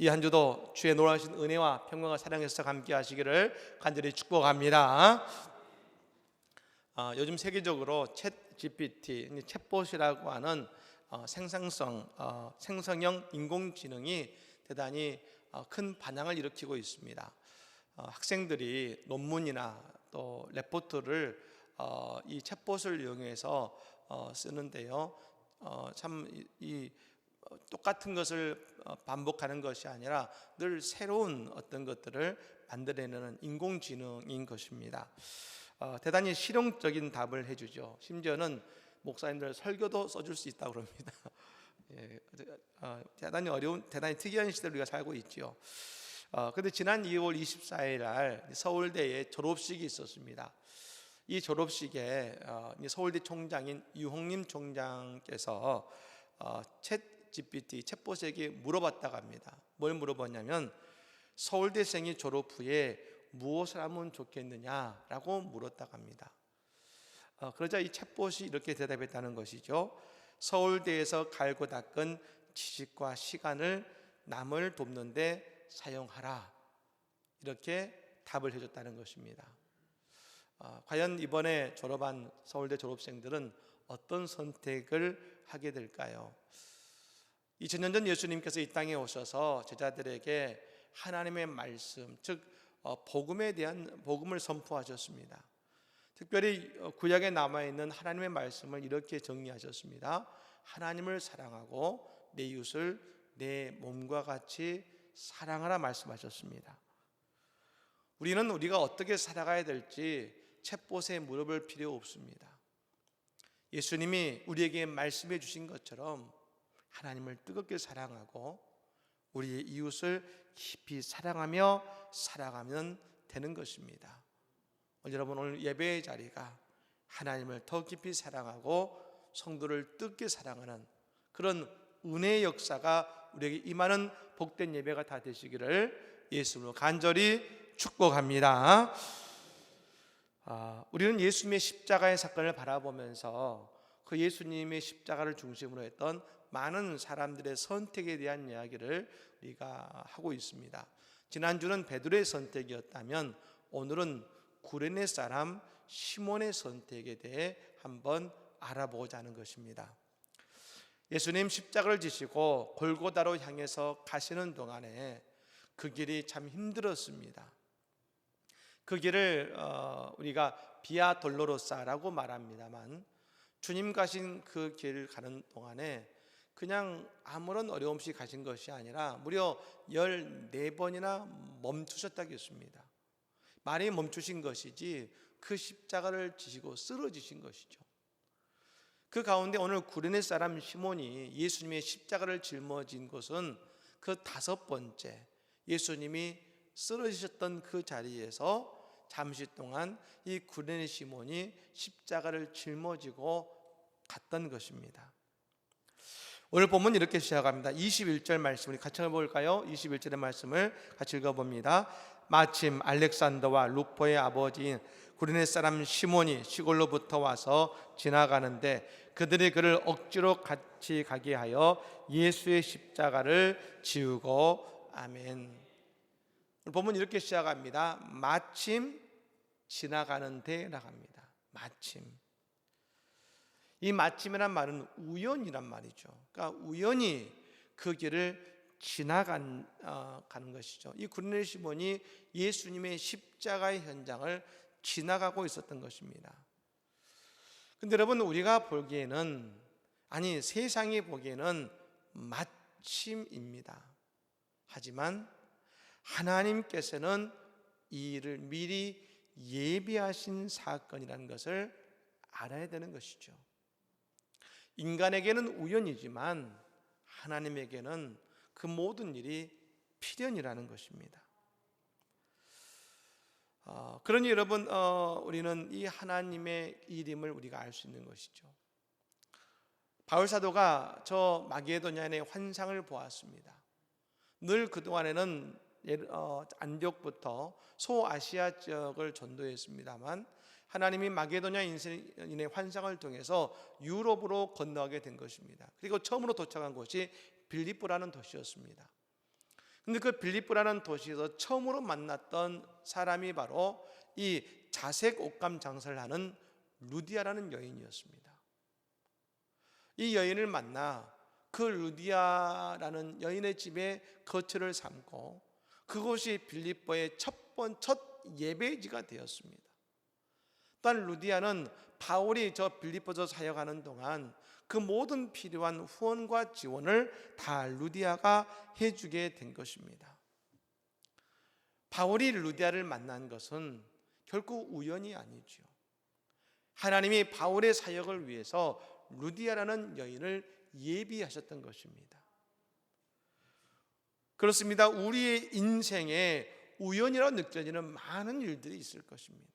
이 한 주도 주의 놀라우신 은혜와 평강과 사랑에서 함께 하시기를 간절히 축복합니다. 요즘 세계적으로 챗 GPT, 챗봇이라고 하는 생성형 인공지능이 대단히 큰 반향을 일으키고 있습니다. 학생들이 논문이나 또 레포트를 이 챗봇을 이용해서 쓰는데요. 참 똑같은 것을 반복하는 것이 아니라 늘 새로운 어떤 것들을 만들어내는 인공지능인 것입니다. 대단히 실용적인 답을 해주죠. 심지어는 목사님들 설교도 써줄 수 있다고 그럽니다. 대단히 어려운, 대단히 특이한 시대를 우리가 살고 있죠. 그런데 지난 2월 24일 날 서울대에 졸업식이 있었습니다. 이 졸업식에 서울대 총장인 유홍림 총장께서 챗 GPT, 챗봇에게 물어봤다고 합니다. 뭘 물어봤냐면 서울대생이 졸업 후에 무엇을 하면 좋겠느냐라고 물었다고 합니다. 그러자 이 챗봇이 이렇게 대답했다는 것이죠. 서울대에서 갈고 닦은 지식과 시간을 남을 돕는 데 사용하라, 이렇게 답을 해줬다는 것입니다. 과연 이번에 졸업한 서울대 졸업생들은 어떤 선택을 하게 될까요? 2000년 전 예수님께서 이 땅에 오셔서 제자들에게 하나님의 말씀, 즉 복음에 대한 복음을 선포하셨습니다. 특별히 구약에 남아있는 하나님의 말씀을 이렇게 정리하셨습니다. 하나님을 사랑하고 내 이웃을 내 몸과 같이 사랑하라 말씀하셨습니다. 우리는 우리가 어떻게 살아가야 될지 챗봇에 물어볼 필요 없습니다. 예수님이 우리에게 말씀해 주신 것처럼 하나님을 뜨겁게 사랑하고 우리의 이웃을 깊이 사랑하며 살아가면 되는 것입니다. 여러분, 오늘 예배의 자리가 하나님을 더 깊이 사랑하고 성도를 뜨겁게 사랑하는 그런 은혜의 역사가 우리에게 임하는 복된 예배가 다 되시기를 예수님으로 간절히 축복합니다. 우리는 예수님의 십자가의 사건을 바라보면서 그 예수님의 십자가를 중심으로 했던 많은 사람들의 선택에 대한 이야기를 우리가 하고 있습니다. 지난주는 베드로의 선택이었다면 오늘은 구레네 사람 시몬의 선택에 대해 한번 알아보고자 하는 것입니다. 예수님 십자가를 지시고 골고다로 향해서 가시는 동안에 그 길이 참 힘들었습니다. 그 길을 우리가 비아 돌로로사라고 말합니다만 주님 가신 그 길을 가는 동안에 그냥 아무런 어려움 없이 가신 것이 아니라 무려 14번이나 멈추셨다고 했습니다. 많이 멈추신 것이지 그 십자가를 지시고 쓰러지신 것이죠. 그 가운데 오늘 구레네 사람 시몬이 예수님의 십자가를 짊어진 것은 그 5번째 예수님이 쓰러지셨던 그 자리에서 잠시 동안 이 구레네 시몬이 십자가를 짊어지고 갔던 것입니다. 오늘 본문 이렇게 시작합니다. 21절 말씀 우리 같이 읽어볼까요? 21절의 말씀을 같이 읽어봅니다. 마침 알렉산더와 루포의 아버지인 구레네 사람 시몬이 시골로부터 와서 지나가는데 그들이 그를 억지로 같이 가게 하여 예수의 십자가를 지우고 아멘. 오늘 본문 이렇게 시작합니다. 마침 지나가는데 나갑니다. 마침. 이 마침이란 말은 우연이란 말이죠. 그러니까 우연히 그 길을 지나가는 것이죠. 이 구레네 시몬이 예수님의 십자가의 현장을 지나가고 있었던 것입니다. 근데 여러분, 우리가 보기에는, 아니 세상이 보기에는 마침입니다. 하지만 하나님께서는 이 일을 미리 예비하신 사건이라는 것을 알아야 되는 것이죠. 인간에게는 우연이지만 하나님에게는 그 모든 일이 필연이라는 것입니다. 그러니 여러분, 우리는 이 하나님의 일임을 우리가 알 수 있는 것이죠. 바울 사도가 저 마게도냐의 환상을 보았습니다. 늘 그동안에는 안디옥부터 소아시아 지역을 전도했습니다만 하나님이 마게도냐 인의 환상을 통해서 유럽으로 건너가게 된 것입니다. 그리고 처음으로 도착한 곳이 빌립보라는 도시였습니다. 근데 그 빌립보라는 도시에서 처음으로 만났던 사람이 바로 이 자색 옷감 장사를 하는 루디아라는 여인이었습니다. 이 여인을 만나 그 루디아라는 여인의 집에 거처를 삼고 그곳이 빌립보의 첫 예배지가 되었습니다. 또한 루디아는 바울이 저 빌립보서 사역하는 동안 그 모든 필요한 후원과 지원을 다 루디아가 해주게 된 것입니다. 바울이 루디아를 만난 것은 결코 우연이 아니죠. 하나님이 바울의 사역을 위해서 루디아라는 여인을 예비하셨던 것입니다. 그렇습니다. 우리의 인생에 우연이라고 느껴지는 많은 일들이 있을 것입니다.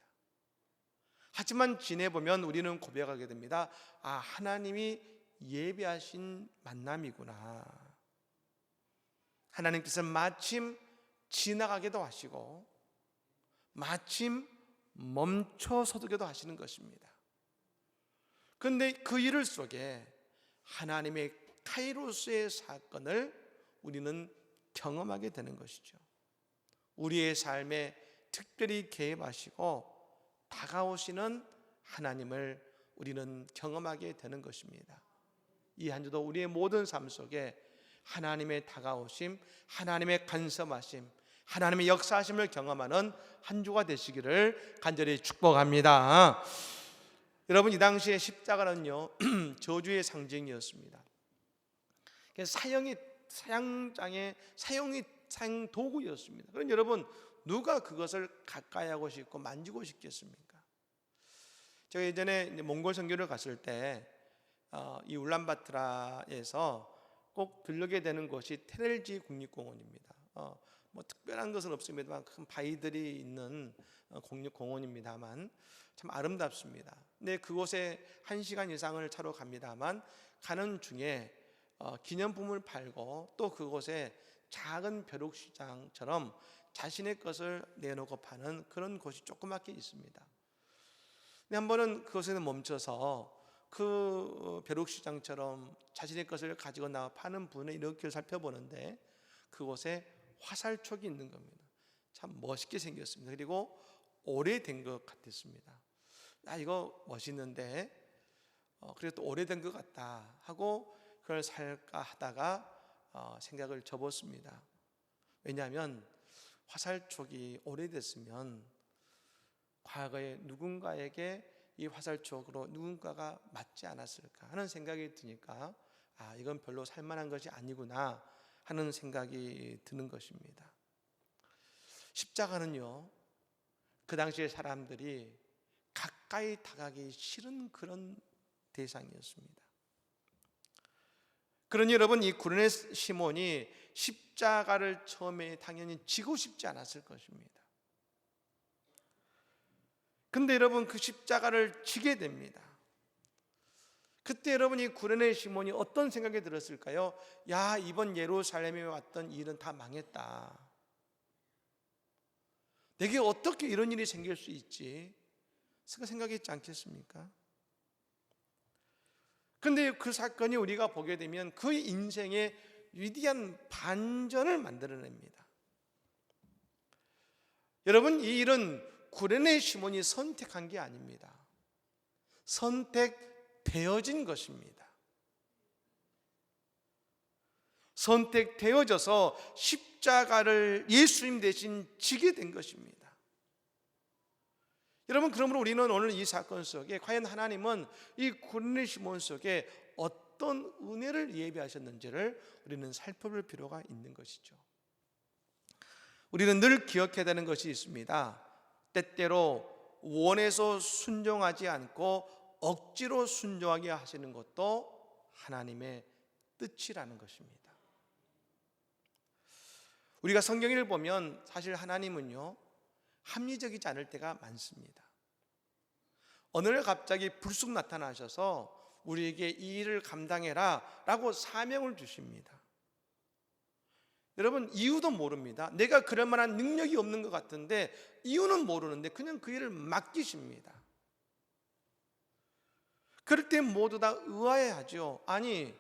하지만 지내보면 우리는 고백하게 됩니다. 아, 하나님이 예비하신 만남이구나. 하나님께서 마침 지나가게도 하시고 마침 멈춰서도게도 하시는 것입니다. 그런데 그 일 속에 하나님의 카이로스의 사건을 우리는 경험하게 되는 것이죠. 우리의 삶에 특별히 개입하시고 다가오시는 하나님을 우리는 경험하게 되는 것입니다. 이 한 주도 우리의 모든 삶 속에 하나님의 다가오심, 하나님의 간섭하심, 하나님의 역사하심을 경험하는 한 주가 되시기를 간절히 축복합니다. 여러분, 이 당시에 십자가는요 저주의 상징이었습니다. 사형 도구였습니다. 그럼 여러분, 누가 그것을 가까이 하고 싶고 만지고 싶겠습니까? 제가 예전에 몽골 선교를 갔을 때 이 울란바토르에서 꼭 들르게 되는 곳이 테렐지 국립공원입니다. 뭐 특별한 것은 없습니다만 큰 바위들이 있는 국립공원입니다만 참 아름답습니다. 근데 그곳에 1시간 이상을 차로 갑니다만 가는 중에 기념품을 팔고 또 그곳에 작은 벼룩시장처럼 자신의 것을 내놓고 파는 그런 곳이 조그맣게 있습니다. 근데 한 번은 그곳에 멈춰서 그 벼룩시장처럼 자신의 것을 가지고 나와 파는 분의 이렇게 살펴보는데 그곳에 화살촉이 있는 겁니다. 참 멋있게 생겼습니다. 그리고 오래된 것 같았습니다. 이거 멋있는데 그래도 또 오래된 것 같다 하고 그걸 살까 하다가 생각을 접었습니다. 왜냐하면 화살촉이 오래됐으면 과거에 누군가에게 이 화살촉으로 누군가가 맞지 않았을까 하는 생각이 드니까 이건 별로 살만한 것이 아니구나 하는 생각이 드는 것입니다. 십자가는요 그 당시의 사람들이 가까이 다가기 싫은 그런 대상이었습니다. 그러니 여러분, 이 구레네 시몬이 십자가를 처음에 당연히 지고 싶지 않았을 것입니다. 근데 여러분, 그 십자가를 지게 됩니다. 그때 여러분, 이 구레네 시몬이 어떤 생각이 들었을까요? 야, 이번 예루살렘에 왔던 일은 다 망했다. 내게 어떻게 이런 일이 생길 수 있지? 생각했지 않겠습니까? 근데 그 사건이 우리가 보게 되면 그 인생의 위대한 반전을 만들어냅니다. 여러분, 이 일은 구레네 시몬이 선택한 게 아닙니다. 선택되어진 것입니다. 선택되어져서 십자가를 예수님 대신 지게 된 것입니다. 여러분, 그러므로 우리는 오늘 이 사건 속에 과연 하나님은 이 구레네 시몬 속에 어떤 은혜를 예비하셨는지를 우리는 살펴볼 필요가 있는 것이죠. 우리는 늘 기억해야 되는 것이 있습니다. 때때로 원해서 순종하지 않고 억지로 순종하게 하시는 것도 하나님의 뜻이라는 것입니다. 우리가 성경을 보면 사실 하나님은요 합리적이지 않을 때가 많습니다. 어느 날 갑자기 불쑥 나타나셔서 우리에게 이 일을 감당해라 라고 사명을 주십니다. 여러분, 이유도 모릅니다. 내가 그럴 만한 능력이 없는 것 같은데 이유는 모르는데 그냥 그 일을 맡기십니다. 그럴 때 모두 다 의아해하죠. 아니,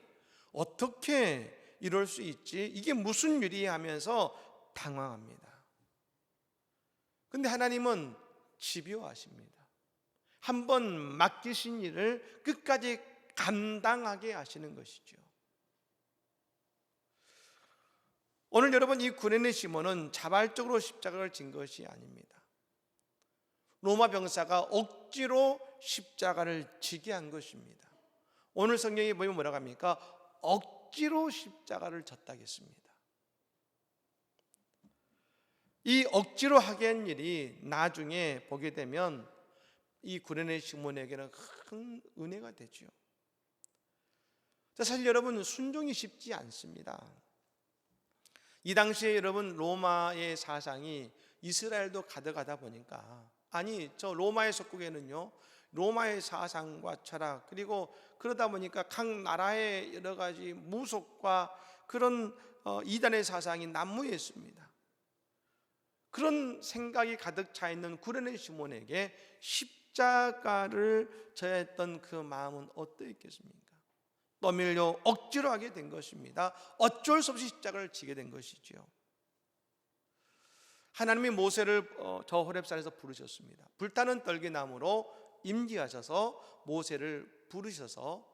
어떻게 이럴 수 있지? 이게 무슨 일이야 하면서 당황합니다. 근데 하나님은 집요하십니다. 한번 맡기신 일을 끝까지 감당하게 하시는 것이죠. 오늘 여러분, 이 구레네 시몬은 자발적으로 십자가를 진 것이 아닙니다. 로마 병사가 억지로 십자가를 지게 한 것입니다. 오늘 성경에 보면 뭐라고 합니까? 억지로 십자가를 졌다겠습니다. 이 억지로 하게 한 일이 나중에 보게 되면 이 구레네 시몬에게는 큰 은혜가 되죠. 사실 여러분, 순종이 쉽지 않습니다. 이 당시에 여러분, 로마의 사상이 이스라엘도 가득하다 보니까, 아니 저 로마의 속국에는요, 로마의 사상과 철학, 그리고 그러다 보니까 각 나라의 여러 가지 무속과 그런 이단의 사상이 난무해 있습니다. 그런 생각이 가득 차 있는 구레네 시몬에게 십자가를 져야 했던 그 마음은 어떠했겠습니까? 떠밀려 억지로 하게 된 것입니다. 어쩔 수 없이 십자가를 지게 된 것이죠. 하나님이 모세를 저 호렙산에서 부르셨습니다. 불타는 떨기나무로 임기하셔서 모세를 부르셔서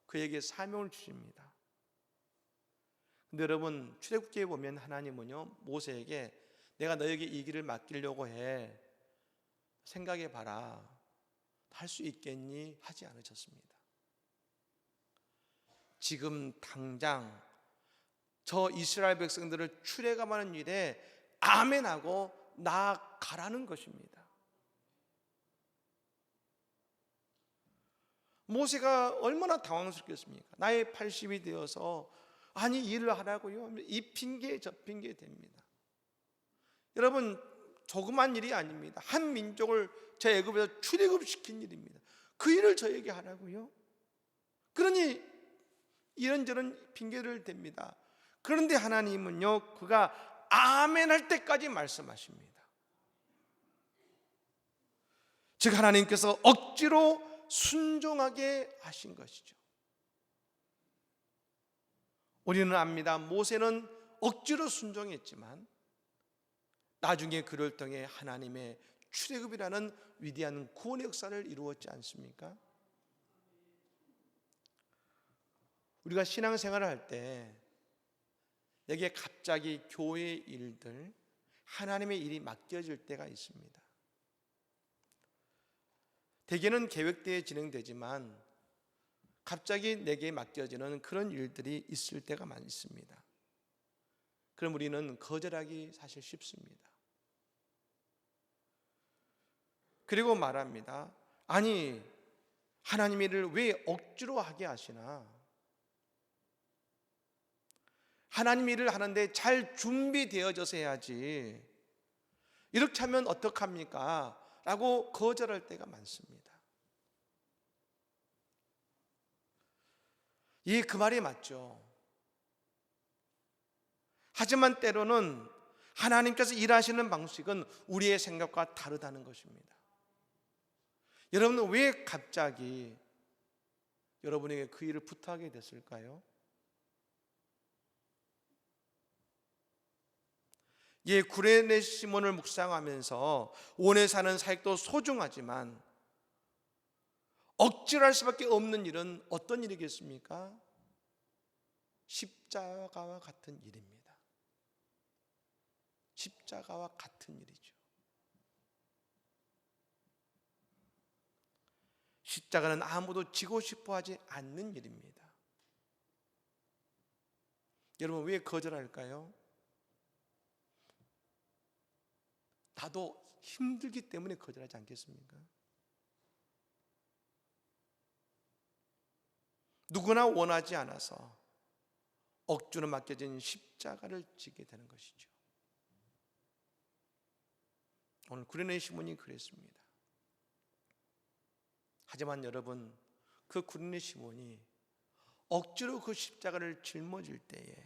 그에게 사명을 주십니다. 근데 여러분, 출애굽기에 보면 하나님은요, 모세에게 내가 너에게 이 길을 맡기려고 해, 생각해 봐라, 할 수 있겠니? 하지 않으셨습니다. 지금 당장 저 이스라엘 백성들을 출애굽하는 일에 아멘하고 나아가라는 것입니다. 모세가 얼마나 당황스럽겠습니까? 나이 80이 되어서 아니 일을 하라고요? 이 핑계 저 핑계 됩니다. 여러분, 조그만 일이 아닙니다. 한 민족을 저 애굽에서 출애굽시킨 일입니다. 그 일을 저에게 하라고요? 그러니 이런저런 핑계를 댑니다. 그런데 하나님은요, 그가 아멘 할 때까지 말씀하십니다. 즉 하나님께서 억지로 순종하게 하신 것이죠. 우리는 압니다. 모세는 억지로 순종했지만 나중에 그를 통해 하나님의 출애굽이라는 위대한 구원의 역사를 이루었지 않습니까? 우리가 신앙생활을 할 때 여기에 갑자기 교회의 일들, 하나님의 일이 맡겨질 때가 있습니다. 대개는 계획되어 진행되지만 갑자기 내게 맡겨지는 그런 일들이 있을 때가 많습니다. 그럼 우리는 거절하기 사실 쉽습니다. 그리고 말합니다. 아니, 하나님의 일을 왜 억지로 하게 하시나? 하나님 일을 하는데 잘 준비되어져서 해야지. 이렇게 하면 어떡합니까? 라고 거절할 때가 많습니다. 예, 그 말이 맞죠. 하지만 때로는 하나님께서 일하시는 방식은 우리의 생각과 다르다는 것입니다. 여러분은 왜 갑자기 여러분에게 그 일을 부탁하게 됐을까요? 예, 구레네 시몬을 묵상하면서 오래 사는 사역도 소중하지만 억지로 할 수밖에 없는 일은 어떤 일이겠습니까? 십자가와 같은 일입니다. 십자가와 같은 일이죠. 십자가는 아무도 지고 싶어 하지 않는 일입니다. 여러분, 왜 거절할까요? 나도 힘들기 때문에 거절하지 않겠습니까? 누구나 원하지 않아서 억지로 맡겨진 십자가를 지게 되는 것이죠. 오늘 구레네 시몬이 그랬습니다. 하지만 여러분, 그 구레네 시몬이 억지로 그 십자가를 짊어질 때에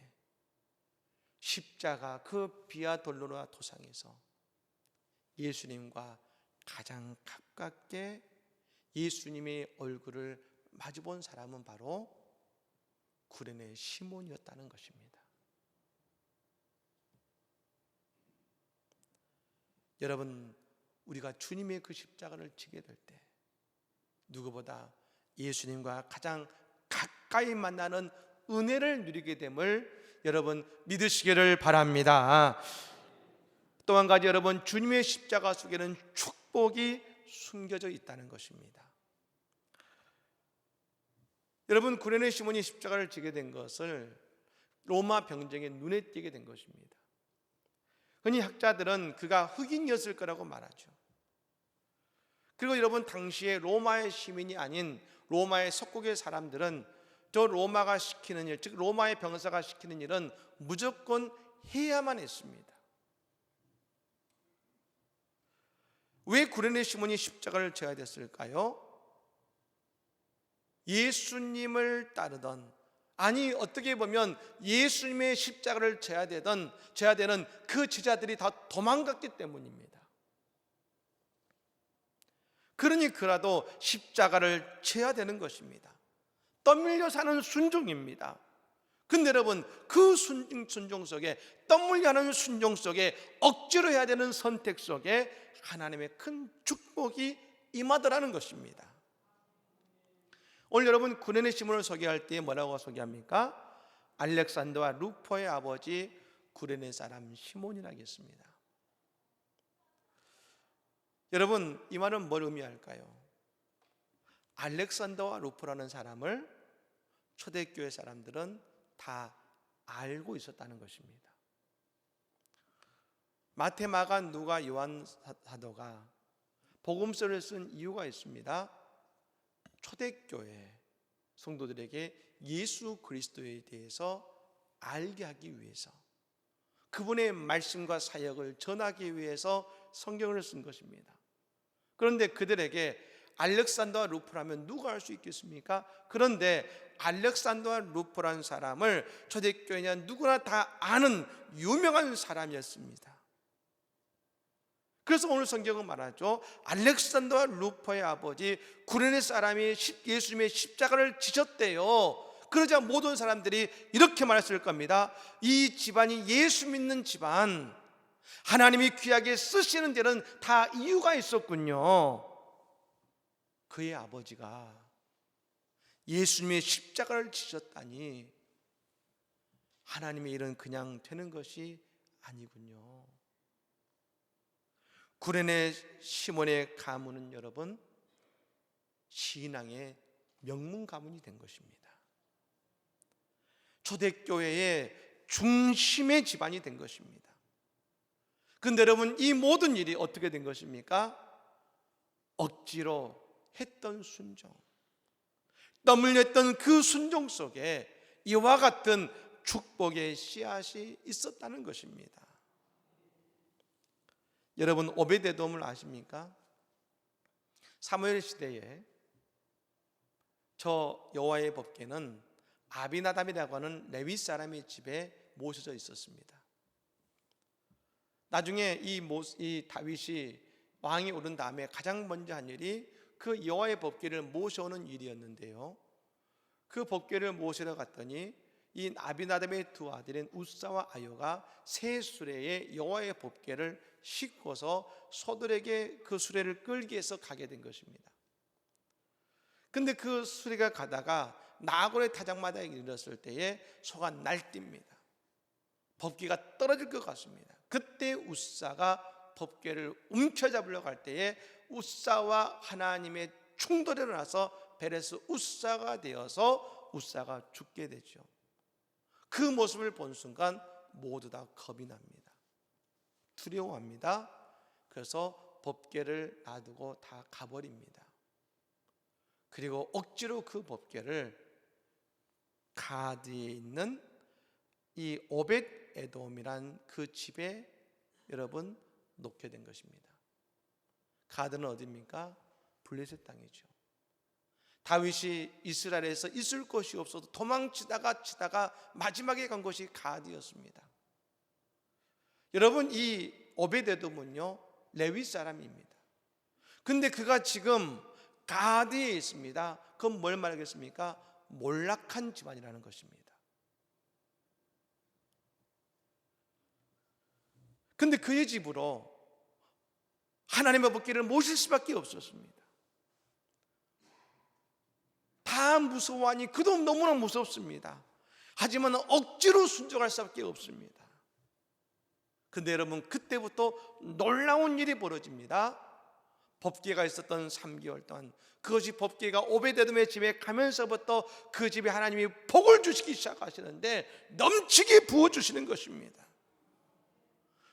십자가 그 비아 돌로라 도상에서 예수님과 가장 가깝게 예수님의 얼굴을 마주본 사람은 바로 구레네 시몬이었다는 것입니다. 여러분, 우리가 주님의 그 십자가를 지게 될 때 누구보다 예수님과 가장 가까이 만나는 은혜를 누리게 됨을 여러분 믿으시기를 바랍니다. 또 한 가지, 여러분, 주님의 십자가 속에는 축복이 숨겨져 있다는 것입니다. 여러분, 구레네 시몬이 십자가를 지게 된 것을 로마 병정의 눈에 띄게 된 것입니다. 흔히 학자들은 그가 흑인이었을 거라고 말하죠. 그리고 여러분, 당시에 로마의 시민이 아닌 로마의 속국의 사람들은 저 로마가 시키는 일, 즉 로마의 병사가 시키는 일은 무조건 해야만 했습니다. 왜 구레네 시몬이 십자가를 져야 됐을까요? 예수님을 따르던, 아니 어떻게 보면 예수님의 십자가를 져야 되는 그 제자들이 다 도망갔기 때문입니다. 그러니 그라도 십자가를 져야 되는 것입니다. 떠밀려 사는 순종입니다. 근데 여러분, 그 순종 속에, 떠밀려 하는 순종 속에, 억지로 해야 되는 선택 속에 하나님의 큰 축복이 임하더라는 것입니다. 오늘 여러분, 구레네 시몬을 소개할 때 뭐라고 소개합니까? 알렉산더와 루포의 아버지 구레네 사람 시몬이라겠습니다. 여러분, 이 말은 뭘 의미할까요? 알렉산더와 루포라는 사람을 초대교회 사람들은 다 알고 있었다는 것입니다. 마태, 마가, 누가, 요한 사도가 복음서를 쓴 이유가 있습니다. 초대교회 성도들에게 예수 그리스도에 대해서 알게 하기 위해서, 그분의 말씀과 사역을 전하기 위해서 성경을 쓴 것입니다. 그런데 그들에게 알렉산더와 루포라면 누가 알 수 있겠습니까? 그런데 알렉산더와 루포라는 사람을 초대교회냐 누구나 다 아는 유명한 사람이었습니다. 그래서 오늘 성경은 말하죠. 알렉산더와 루포의 아버지 구레네 사람이 예수님의 십자가를 지셨대요. 그러자 모든 사람들이 이렇게 말했을 겁니다. 이 집안이 예수 믿는 집안, 하나님이 귀하게 쓰시는 데는 다 이유가 있었군요. 그의 아버지가 예수님의 십자가를 지셨다니 하나님의 일은 그냥 되는 것이 아니군요. 구레네 시몬의 가문은 여러분 신앙의 명문 가문이 된 것입니다. 초대교회의 중심의 집안이 된 것입니다. 그런데 여러분, 이 모든 일이 어떻게 된 것입니까? 억지로 했던 순종, 땀 흘렸던 그 순종 속에 이와 같은 축복의 씨앗이 있었다는 것입니다. 여러분, 오벳에돔을 아십니까? 사무엘 시대에 저 여호와의 법궤는 아비나답이라고 하는 레위 사람의 집에 모셔져 있었습니다. 나중에 이 다윗이 왕이 오른 다음에 가장 먼저 한 일이 그 여호와의 법궤를 모셔오는 일이었는데요, 그 법궤를 모시러 갔더니 이 아비나답의 두 아들인 우사와 아요가 새 수레에 여호와의 법궤를 싣고서 소들에게 그 수레를 끌기 위해서 가게 된 것입니다. 근데 그 수레가 가다가 나골의 타작마당에 이르렀을 때에 소가 날뜁니다. 법궤가 떨어질 것 같습니다. 그때 우사가 법궤를 움켜잡으려고 할 때에 우사와 하나님의 충돌이 일어나서 베레스 우사가 되어서 우사가 죽게 되죠. 그 모습을 본 순간 모두 다 겁이 납니다. 두려워합니다. 그래서 법궤를 놔두고 다 가버립니다. 그리고 억지로 그 법궤를 가드에 있는 이 오벳에돔이란 그 집에 여러분 놓게 된 것입니다. 가드는 어디입니까? 블레셋 땅이죠. 다윗이 이스라엘에서 있을 곳이 없어서 도망치다가 마지막에 간 곳이 가드였습니다. 여러분, 이 오벳에돔은요 레위 사람입니다. 근데 그가 지금 가드에 있습니다. 그건 뭘 말하겠습니까? 몰락한 집안이라는 것입니다. 근데 그의 집으로 하나님의 법궤를 모실 수밖에 없었습니다. 다 무서워하니 그도 너무나 무섭습니다. 하지만 억지로 순종할 수밖에 없습니다. 근데 여러분, 그때부터 놀라운 일이 벌어집니다. 법궤가 있었던 3개월 동안, 그것이 법궤가 오베데돔의 집에 가면서부터 그 집에 하나님이 복을 주시기 시작하시는데 넘치게 부어주시는 것입니다.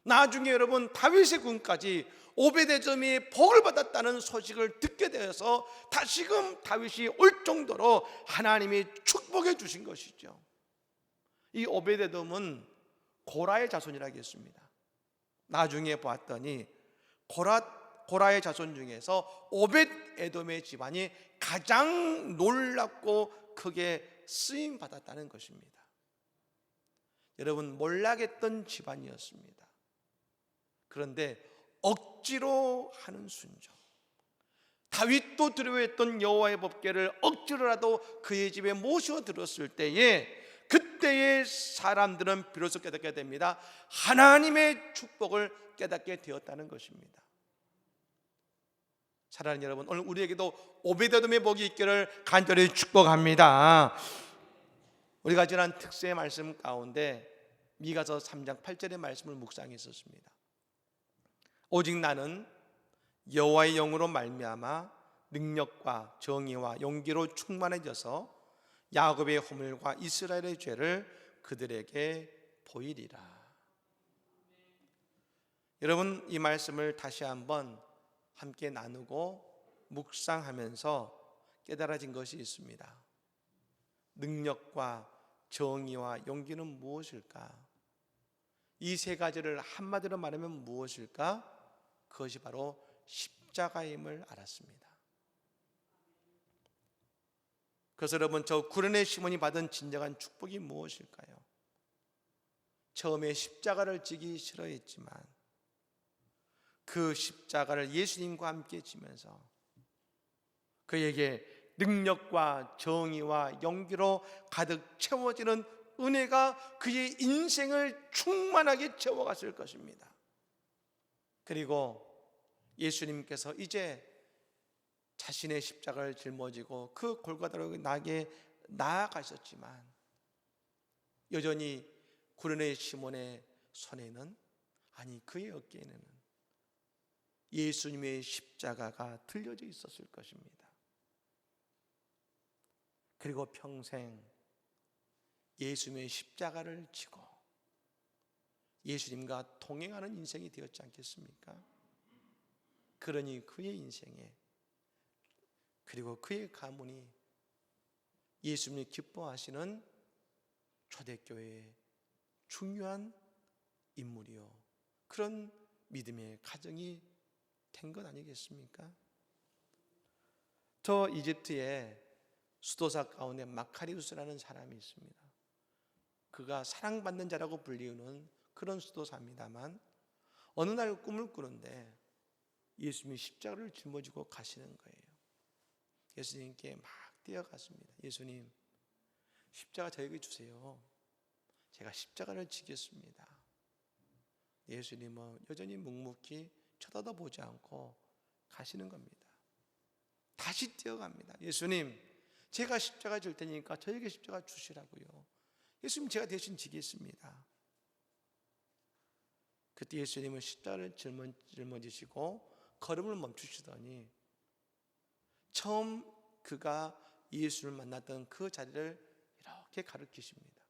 나중에 여러분, 다윗의 군까지 오베데돔이 복을 받았다는 소식을 듣게 되어서 다시금 다윗이 올 정도로 하나님이 축복해 주신 것이죠. 이 오베데돔은 고라의 자손이라고 했습니다. 나중에 보았더니 고라의 자손 중에서 오벳에돔의 집안이 가장 놀랍고 크게 쓰임 받았다는 것입니다. 여러분, 몰락했던 집안이었습니다. 그런데 억지로 하는 순종, 다윗도 두려워했던 여호와의 법궤를 억지로라도 그의 집에 모셔 들었을 때에, 그때의 사람들은 비로소 깨닫게 됩니다. 하나님의 축복을 깨닫게 되었다는 것입니다. 사랑하는 여러분, 오늘 우리에게도 오베데돔의 복이 있기를 간절히 축복합니다. 우리가 지난 특세의 말씀 가운데 미가서 3장 8절의 말씀을 묵상했었습니다. 오직 나는 여호와의 영으로 말미암아 능력과 정의와 용기로 충만해져서 야곱의 허물과 이스라엘의 죄를 그들에게 보이리라. 여러분, 이 말씀을 다시 한번 함께 나누고 묵상하면서 깨달아진 것이 있습니다. 능력과 정의와 용기는 무엇일까? 이 세 가지를 한마디로 말하면 무엇일까? 그것이 바로 십자가임을 알았습니다. 그래서 여러분, 저 구레네 시몬이 받은 진정한 축복이 무엇일까요? 처음에 십자가를 지기 싫어했지만 그 십자가를 예수님과 함께 지면서 그에게 능력과 정의와 용기로 가득 채워지는 은혜가 그의 인생을 충만하게 채워갔을 것입니다. 그리고 예수님께서 이제 자신의 십자가를 짊어지고 그 골고다로 나아가셨지만 여전히 구레네 시몬의 손에는, 아니 그의 어깨에는 예수님의 십자가가 들려져 있었을 것입니다. 그리고 평생 예수님의 십자가를 지고 예수님과 동행하는 인생이 되었지 않겠습니까? 그러니 그의 인생에, 그리고 그의 가문이 예수님이 기뻐하시는 초대교회의 중요한 인물이요, 그런 믿음의 가정이 된 것 아니겠습니까? 저 이집트에 수도사 가운데 마카리우스라는 사람이 있습니다. 그가 사랑받는 자라고 불리우는 그런 수도사입니다만, 어느 날 꿈을 꾸는데 예수님이 십자가를 짊어지고 가시는 거예요. 예수님께 막 뛰어갔습니다. 예수님, 십자가 저에게 주세요. 제가 십자가를 지겠습니다. 예수님은 여전히 묵묵히 쳐다도 보지 않고 가시는 겁니다. 다시 뛰어갑니다. 예수님, 제가 십자가 질 테니까 저에게 십자가 주시라고요. 예수님, 제가 대신 지겠습니다. 그때 예수님은 십자가를 짊어지시고 걸음을 멈추시더니 처음 그가 예수를 만났던 그 자리를 이렇게 가리키십니다.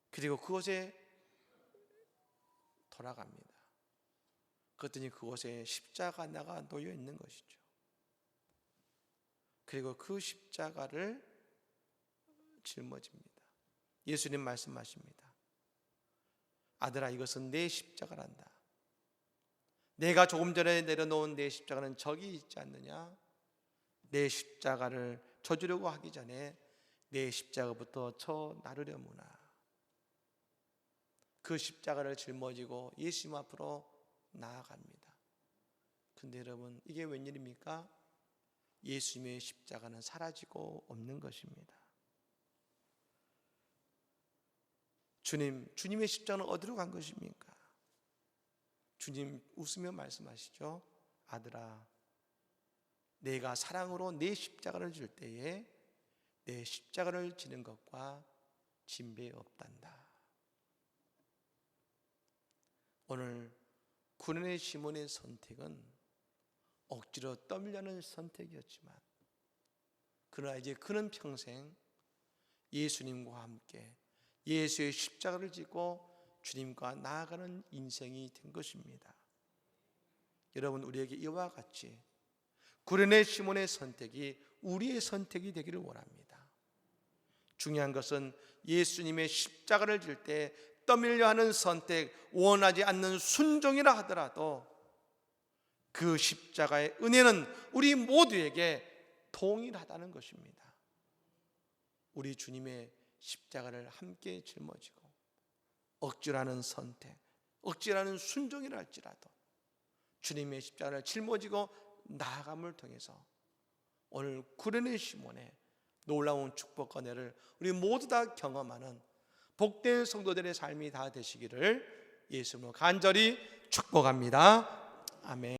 그리고 그곳에 돌아갑니다. 그랬더니 그곳에 십자가 하나가 놓여 있는 것이죠. 그리고 그 십자가를 짊어집니다. 예수님 말씀하십니다. 아들아, 이것은 내 십자가란다. 내가 조금 전에 내려놓은 내 십자가는 저기 있지 않느냐? 내 십자가를 져주려고 하기 전에 내 십자가부터 쳐 나르려무나. 그 십자가를 짊어지고 예수님 앞으로 나아갑니다. 근데 여러분, 이게 웬일입니까? 예수님의 십자가는 사라지고 없는 것입니다. 주님의 십자가는 어디로 간 것입니까? 주님 웃으며 말씀하시죠. 아들아, 내가 사랑으로 내 십자가를 줄 때에 내 십자가를 지는 것과 진배 없단다. 오늘 구레네 시몬의 선택은 억지로 떠밀려는 선택이었지만, 그러나 이제 그는 평생 예수님과 함께 예수의 십자가를 지고 주님과 나아가는 인생이 된 것입니다. 여러분, 우리에게 이와 같이 구레네 시몬의 선택이 우리의 선택이 되기를 원합니다. 중요한 것은 예수님의 십자가를 질 때 떠밀려 하는 선택, 원하지 않는 순종이라 하더라도 그 십자가의 은혜는 우리 모두에게 동일하다는 것입니다. 우리 주님의 십자가를 함께 짊어지고 억지라는 선택, 억지라는 순종이라 할지라도 주님의 십자가를 짊어지고 나아감을 통해서 오늘 구레네 시몬의 놀라운 축복과 은혜를 우리 모두 다 경험하는 복된 성도들의 삶이 다 되시기를 예수님으로 간절히 축복합니다. 아멘.